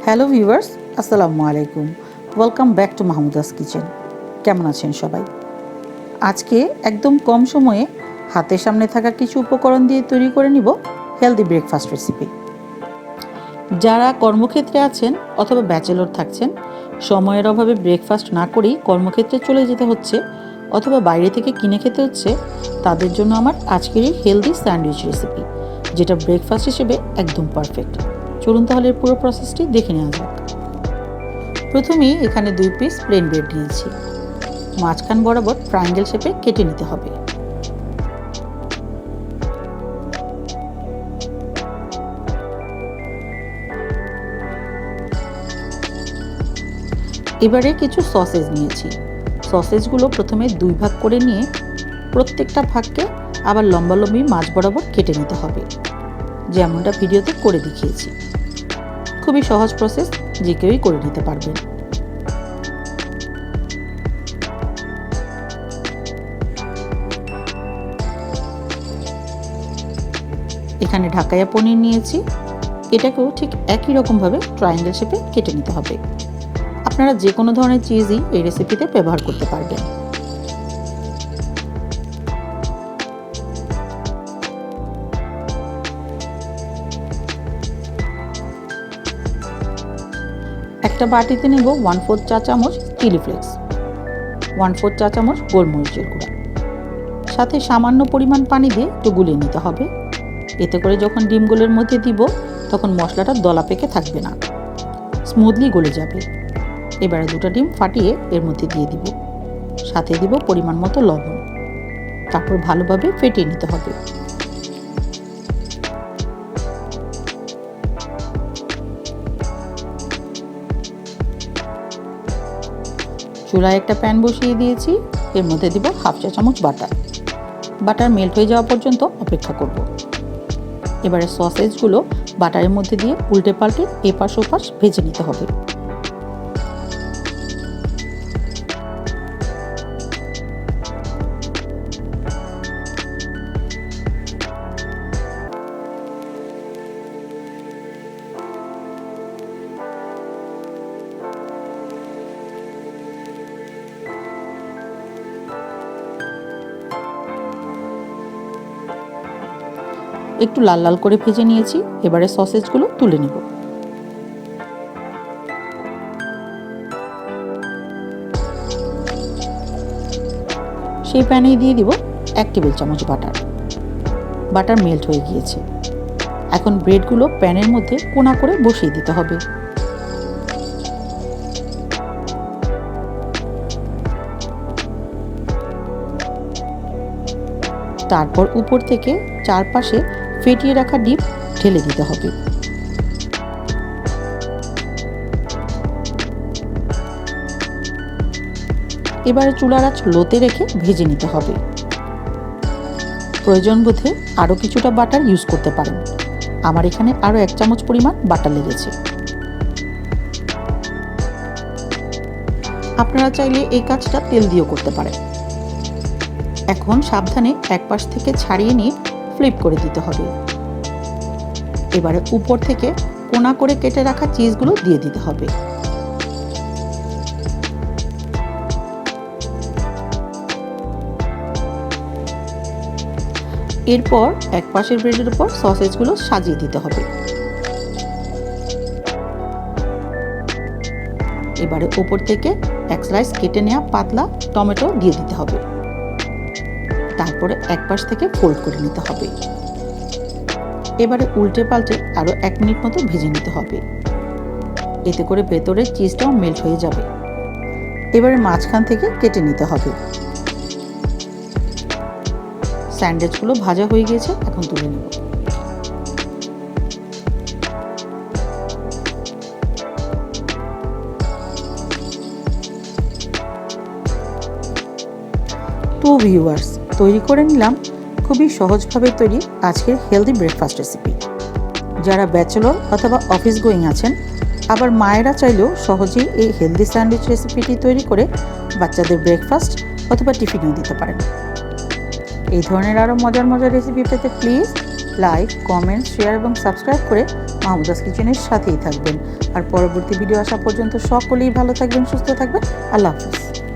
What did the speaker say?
Hello viewers, আসসালামু আলাইকুম। Welcome back to Mahmuda's kitchen. কেমন আছেন সবাই? আজকে একদম কম সময়ে হাতের সামনে থাকা কিছু উপকরণ দিয়ে তৈরি করে নিব হেলদি ব্রেকফাস্ট রেসিপি। যারা কর্মক্ষেত্রে আছেন অথবা ব্যাচেলর থাকছেন, সময়ের অভাবে ব্রেকফাস্ট না করেই কর্মক্ষেত্রে চলে যেতে হচ্ছে অথবা বাইরে থেকে কিনে খেতে হচ্ছে, তাদের জন্য আমার আজকের এই হেলদি স্যান্ডউইচ রেসিপি, যেটা ব্রেকফাস্ট হিসেবে একদম পারফেক্ট। চলুন তাহলে এর পুরো প্রসেসটি দেখে নেওয়া যাক। প্রথমেই এখানে 2 পিস প্লেন ব্রেড নিয়েছি। মাঝখান বরাবর ট্রায়াঙ্গেল শেপে কেটে নিতে হবে। এবারে কিছু সসেজ নিয়েছি। সসেজগুলো প্রথমে 2 ভাগ করে নিয়ে প্রত্যেকটা ভাগকে আবার লম্বালম্বি মাঝ বরাবর কেটে নিতে হবে, যেমনটা ভিডিওতে করে দেখিয়েছি। খুবই সহজ প্রসেস, যে কেউই করে নিতে পারবেন। এখানে ঢাকাইয়া পনির নিয়েছি। এটাকেও ঠিক একই রকমভাবে ট্রায়াঙ্গেল শেপে কেটে নিতে হবে। আপনারা যে কোনো ধরনের চিজই এই রেসিপিতে ব্যবহার করতে পারবেন। একটা বাটিতে নেব 1/4 চা চামচ চিলি ফ্লেক্স, 1/4 চা চামচ গোলমরিচের গুঁড়া, সাথে সামান্য পরিমাণ পানি দিয়ে একটু গুলিয়ে নিতে হবে। এতে করে যখন ডিমগুলোর মধ্যে দিব তখন মশলাটা দলা পেকে থাকবে না, স্মুথলি গলে যাবে। এবারে 2টা ডিম ফাটিয়ে এর মধ্যে দিয়ে দিব, সাথে দিব পরিমাণ মতো লবণ। তারপর ভালোভাবে ফেটিয়ে নিতে হবে। চুলায় একটা প্যান বসিয়ে দিয়েছি। এর মধ্যে দিব 1/2 চা চামচ বাটার। বাটার মেল্ট হয়ে যাওয়া পর্যন্ত অপেক্ষা করব। এবারে সসেজগুলো বাটারের মধ্যে দিয়ে উল্টে পাল্টে এপাশ ওপাশ ভেজে নিতে হবে। একটু লাল লাল করে ভেজে নিয়েছি। এবারে সসেজগুলো তুলে নেব। সেই প্যানেই দিয়ে দিব 1 টেবিল চামচ বাটার। বাটার মেল্ট হয়ে গিয়েছে। এখন ব্রেডগুলো প্যানের মধ্যে কোনা করে বসিয়ে দিতে হবে। তারপর উপর থেকে চারপাশে ফেটিয়ে রাখা ডিম ঢেলে দিতে হবে। এবারে চুলার আঁচ লোতে রেখে ভেজে নিতে হবে। প্রয়োজন বোধে আরও কিছুটা বাটার ইউজ করতে পারেন। আমার এখানে আরও 1 চামচ পরিমাণ বাটার লেগেছে। আপনারা চাইলে এই কাজটা তেল দিয়েও করতে পারেন। এখন সাবধানে এক পাশ থেকে ছাড়িয়ে নিয়ে ফ্লিপ করে দিতে হবে। এবারে উপর থেকে কোনা করে কেটে রাখা চিজগুলো দিয়ে দিতে হবে। এরপর এক পাশের ব্রেডের উপর সসেজগুলো সাজিয়ে দিতে হবে। এবারে উপর থেকে এক স্লাইস কেটে নেওয়া পাতলা টমেটো দিয়ে দিতে হবে। তারপরে এক পাশ থেকে ফোল্ড করে নিতে হবে। এবারে উল্টে পাল্টে আরও 1 মিনিট মতো ভেজে নিতে হবে। এতে করে ভেতরের চিজটাও মেল্ট হয়ে যাবে। এবারে মাঝখান থেকে কেটে নিতে হবে। স্যান্ডউইচগুলো ভাজা হয়ে গিয়েছে, এখন তুলে নেব। তো ভিউয়ার্স, তৈরি করে নিলাম খুবই সহজভাবে তৈরি আজকের হেলদি ব্রেকফাস্ট রেসিপি। যারা ব্যাচেলর অথবা অফিস গোয়িং আছেন, আবার মায়েরা চাইলেও সহজেই এই হেলদি স্যান্ডউইচ রেসিপিটি তৈরি করে বাচ্চাদের ব্রেকফাস্ট অথবা টিফিনেও দিতে পারেন। এই ধরনের আরও মজার মজার রেসিপি পেতে প্লিজ লাইক, কমেন্ট, শেয়ার এবং সাবস্ক্রাইব করে মাহমুদাস কিচেনের সাথেই থাকবেন। আর পরবর্তী ভিডিও আসা পর্যন্ত সকলেই ভালো থাকবেন, সুস্থ থাকবেন। আল্লাহ হাফিজ।